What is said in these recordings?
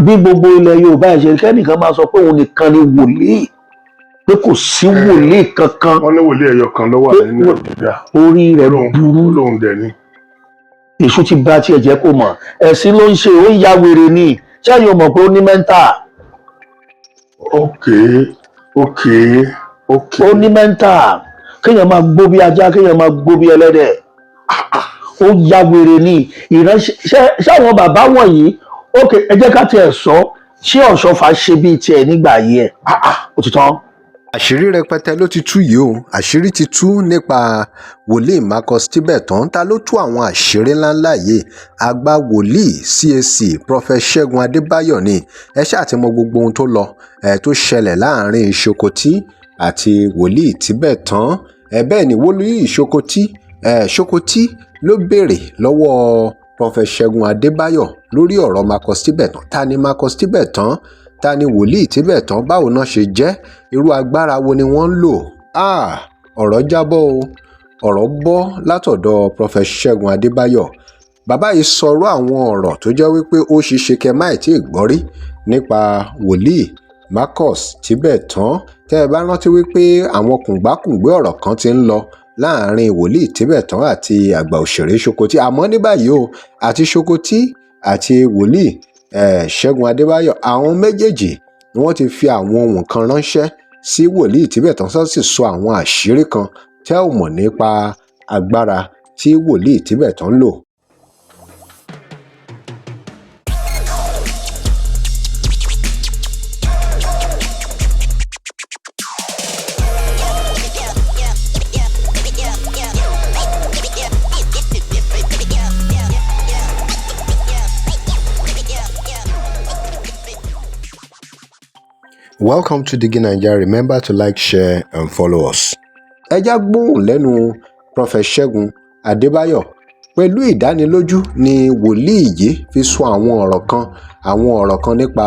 bí gbogbo ilẹ̀ Yorùbá ẹ̀ ṣe kẹ́nìkan máa sọ pé òun nìkan ni wòlíì pé kò sí wòlíì kankan. wọ́n ní wòlíì ẹyọ kan ló wà nínú Nàìjíríà. orí rẹ̀ burú. Ọlọ́run dẹ̀ ni. èṣù ti bá tiẹ̀ jẹ́ kó mọ̀ ẹ̀sìn ló ń ṣe ó ń ya wèrè ni ṣé yóò mọ̀ pé ó ní mẹ́ńtà. ó ní mẹ́ńtà kéèyàn máa gbó bí ajá kéèyàn máa gbó bí ẹlẹ́dẹ̀ ó ya wèrè ni ìránṣẹ́ ṣáwọn bàbá wọ̀nyí ẹ jẹ́ ká tiẹ̀ sọ ṣé Ọ̀ṣọ́fà ṣe bíi tiẹ̀ nígbà yìí ẹ̀ ó ti tán. àṣírí rẹpẹtẹ ló ti tú yìí o àṣírí ti tú nípa wòlíì Marcus Tibetan ta ló tú àwọn àṣírí ńláńlá yìí àgbà wòlíì CAC Prophet Segun Adebayo ni ẹ ṣáà ti mọ gbogbo ohun tó lọ tó ṣẹlẹ̀ láàrin sokoti àti wòlíì Tibetan bẹ́ẹ̀ ni wòlíì sokoti ló béèrè lọ́wọ́ Prophet Segun Adebayo lórí ọ̀rọ̀ Marcus Tibetan ta ni Marcus Tibetan ta ni wòlíì Tibetan báwo náà ṣe jẹ́ irú agbára wo ni wọ́n ń lò ọ̀rọ̀ jábọ́ o ọ̀rọ̀ bọ́ látọ̀dọ̀ Prophet Segun Adebayo bàbá yìí sọ̀rọ̀ àwọn ọ̀rọ̀ tó jẹ́ wípé ó ṣeéṣe kẹ́ máì tí ì gbọ́ rí nípa wòlíì Marcus Tibetan tẹ́ ẹ bá rántí wípé àwọn kùngbákùngbé ọ̀rọ̀ kan ti ń lọ láàrin wòlíì Tibetan àti àgbà òṣèré sokoti àmọ́ ní báyìí o àti sokoti àti wòlíì Segun Adebayo àwọn méjèèjì ni wọ́n ti fi àwọn ohun kan ránṣẹ́ sí wòlíì Tibetan tó sì sọ àwọn àṣírí kan tẹ́ ò mọ̀ nípa agbára tí wòlíì Tibetan lò. Welcome to Digi Nigeria. Remember to like, share and follow us. Ẹ já gbóhùn lẹ́nu Prophet Segun Adebayo pẹ̀lú ìdánilójú ni wòlíì yìí fi sọ àwọn ọ̀rọ̀ kan nípa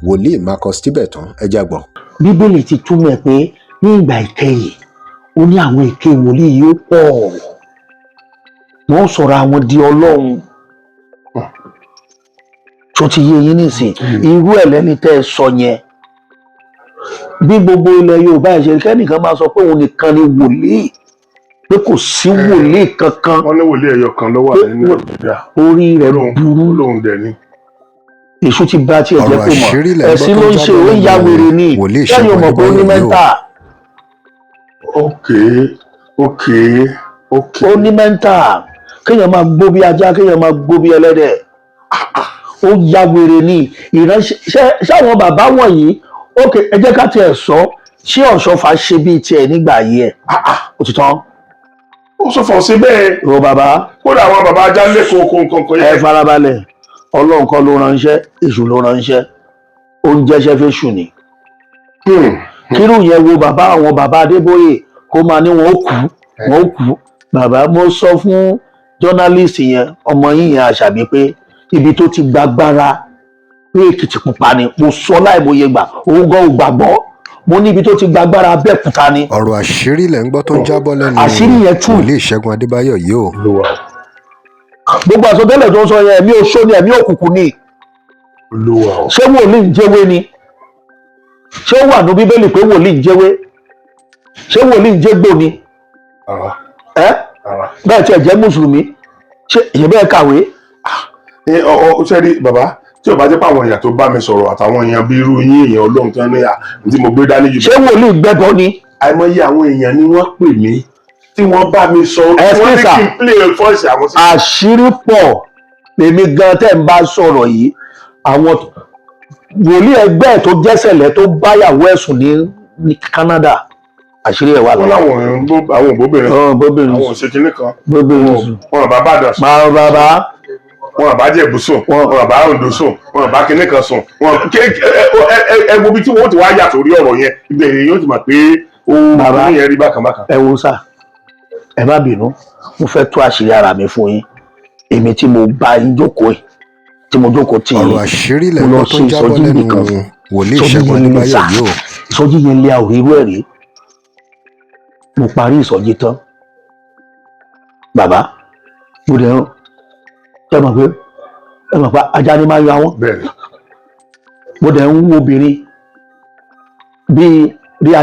wòlíì Marcus Tibetan ẹ já gbọ́. Bíbélì ti túmọ̀ pé ní ìgbà ìkẹyìn ó ní àwọn èké wòlíì yóò pọ̀ wọ́n sọ̀rọ̀ àwọn di Ọlọ́run tó ti yé yín nísìn irú ẹ̀ lẹ́ni tẹ́ ẹ sọ yẹn bí gbogbo ilẹ̀ Yorùbá ẹ̀ ṣe kẹ́nìkan máa sọ pé òun nìkan ni wòlíì pé kò sí wòlíì kankan. wọ́n ní wòlíì ẹyọ kan ló wà nínú Nàìjíríà. orí rẹ̀ burú. Ọlọ́run dẹ̀ ni. èṣù ti bá tiẹ̀ jẹ́ kó mọ̀ ẹ̀sìn ló ń ṣe ó ń ya wèrè ni ṣé yóò mọ̀ pé ó ní mẹ́ńtà. ó ní mẹ́ńtà kéèyàn máa gbó bí ajá kéèyàn máa gbó bí ẹlẹ́dẹ̀ ó ya wèrè ni ìránṣẹ́ ṣáwọn bàbá wọ̀nyí ẹ jẹ́ ká tiẹ̀ sọ ṣé Ọ̀ṣọ́fà ṣe bíi tiẹ̀ nígbà yìí ẹ̀ ó ti tán. ó sọ fọ̀ sí bẹ́ẹ̀. o bàbá. kódà àwọn bàbá ajá ń lé kókó yẹn. ẹ farabalẹ̀ Ọlọ́run kọ́ ló ránṣẹ́ èṣù ló ránṣẹ́ ó ń jẹ́ṣẹ́ fẹ́ṣù ni. kírù yẹn wo àwọn bàbá Adébóyè kó máa ní wọn ó kú bàbá mo sọ fún jọ́nálìsì yẹn ọmọ yín yẹn Àṣàbí pé ibi tó ti gbàgbára pé Èkìtì pupa ni mo sọ láìmọye gbà òun gan ò gbàgbọ́ mo níbi tó ti gbàgbára Abẹ́òkúta ni. ọ̀rọ̀ àṣírí lẹ̀ ń gbọ́ tó ń jábọ́ lẹ́nu àṣírí yẹn tú wòlíì Segun Adebayo yìí o. gbogbo àsọtẹ́lẹ̀ tó ń sọ yẹn ẹ̀mí oṣó ni ẹ̀mí òkùnkùn ni ṣé wòlíì ń jẹ́wé ni ṣé ó wà ní Bíbélì pé wòlíì ń jẹ́wé ṣé wòlíì ń jẹ́gbò ni bẹ́ẹ̀ tí ẹ jẹ́ mùsùlùmí ṣé ìyẹn bẹ́ẹ̀ kàwé. sẹ́rí bàbá tí o bá jẹ́ pé àwọn èèyàn tó bá mi sọ̀rọ̀ àtàwọn èèyàn bí irú yín èèyàn Ọlọ́run tán ní tí mo gbé dání jù. ṣé wòlíì gbẹ́bọ ni. àìmọye àwọn èèyàn ni wọ́n pè mí tí wọ́n bá mi sọ wọ́n ní kí n play voice àwọn sí. àṣírí pọ̀ èmi gan tẹ́ ń bá sọ̀rọ̀ yìí àwọn wòlíì ẹgbẹ́ ẹ̀ tó jẹ́sẹ̀lẹ̀ tó báyàwó ẹ̀sùn ní Canada àṣírí ẹ̀ wà lọ́wọ́. àwọn òbóbìnrin àwọn òṣèkínní kan wọn bá bàdàn sùn wọn bá jẹ̀bù sùn wọn bá Oǹdó sùn wọn bá kinní kan sùn ẹ wo bí tí wọn ti wá yà sórí ọ̀rọ̀ yẹn ìbẹ̀rẹ̀ yóò ti mọ̀ pé ó yẹn rí bákan bákan. ẹ wo sá ẹ má bínú mo fẹ́ tú àṣírí ara mi fún yín èmi tí mo bá yín jókòó tí mo jókòó tí ọ̀rọ̀ àṣírí lẹ́nu tó ń jábọ́ lẹ́nu wòlíì Segun Adebayo yìí o. ìsọjí yẹn lé àwòrán irú ẹ̀ rí mo parí ìsọjí tán bàbá mo dẹ̀ ẹ mọ̀ pé ajá ni máa ń yọ àwọn mo dẹ̀ ń wo obìnrin bí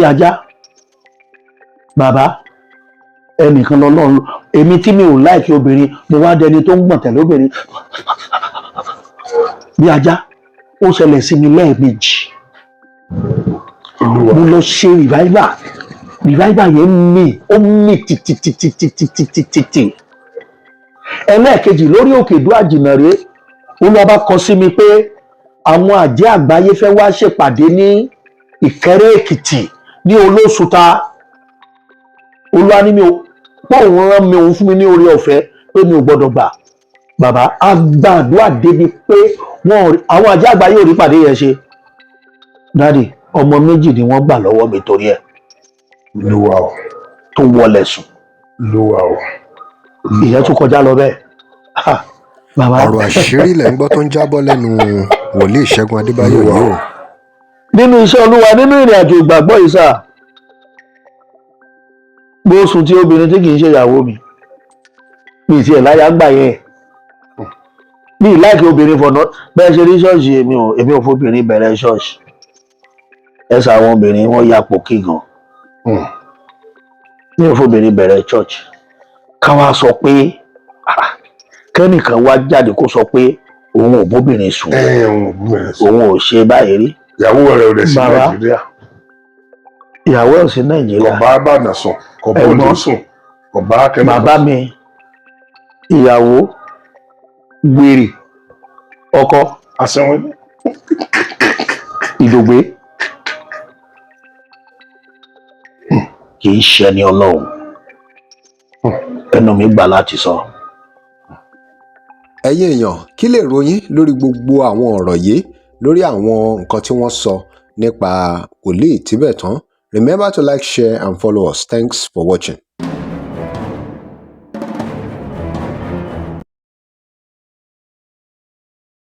ajá bàbá ẹnìkan lọ́lọ́run èmi tí mi ò láìkí obìnrin mo wá dẹni tó ń gbọ̀n tẹ̀lé obìnrin bí ajá ó ṣẹlẹ̀ sí mi lẹ́ẹ̀mejì mo lọ ṣe revival yẹn ó mì tìtìtìtìtìtìtì ẹlẹ́ẹ̀kejì lórí òkè ìdó àjìnàrè Olúwa bá kọ sí mi pé àwọn àjẹ́ àgbáyé fẹ́ wá ṣèpàdé ní Ìkẹ́rẹ́ Èkìtì ní Olóṣùta Olúwa ní mi ò pọ̀ òun rán mi òun fún mi ní oore ọ̀fẹ́ pé mi ò gbọ́dọ̀ gbà bàbá a gbàdúrà débi pé àwọn àjẹ́ àgbáyé ò rí pàdé yẹn ṣe dáàdì ọmọ méjì ni wọ́n gbà lọ́wọ́ mi torí ẹ̀ Olúwa o tó wọlé sùn Olúwa o ìyẹn tún kọjá lọ bẹ́ẹ̀ bàbá. ọ̀rọ̀ àṣírí lẹ̀ ń gbọ́ tó ń jábọ́ lẹ́nu wòlíì Ṣẹ́gun Adébáyò yìí o. nínú iṣẹ́ Olúwa nínú ìrìn àjò ìgbàgbọ́ yìí sà bó sùn tí obìnrin tí kì í ṣe ìyàwó mi ì tiẹ̀ láyà gbà yẹn mi ì láìkí obìnrin fọ̀nà bẹ́ẹ̀ ṣe rí ṣọ́ọ̀ṣì èmi ò fobìnrin bẹ̀rẹ̀ ṣọ́ọ̀ṣì ẹ̀sà àwọn obìnrin wọ́n ya pòkì gan mi ò fobìnrin bẹ̀rẹ̀ ṣọ́ọ̀ṣì káwa sọ pé kẹ́nìkan wá jáde kó sọ pé òun ò bóbìnrin sùn òun ò ṣe báyìí rí ìyàwó rẹ̀ ò dẹ̀ sí Nàìjíríà ìyàwó ẹ̀ sí Nàìjíríà kò bá Ìbàdàn sùn kò bá Oǹdó sùn kò bá kẹ́nìkan bàbá mi ìyàwó gbèrè ọkọ àṣẹwọ́n ìdògbé kì í ṣe ẹni Ọlọ́run ẹnu mi gbà láti sọ. ẹ̀yin èèyàn kí lè ròyìn lórí gbogbo àwọn ọ̀rọ̀ yìí lórí àwọn nǹkan tí wọ́n sọ nípa wòlíì Tibetan? Remember to like, share and follow us. Thanks for watching.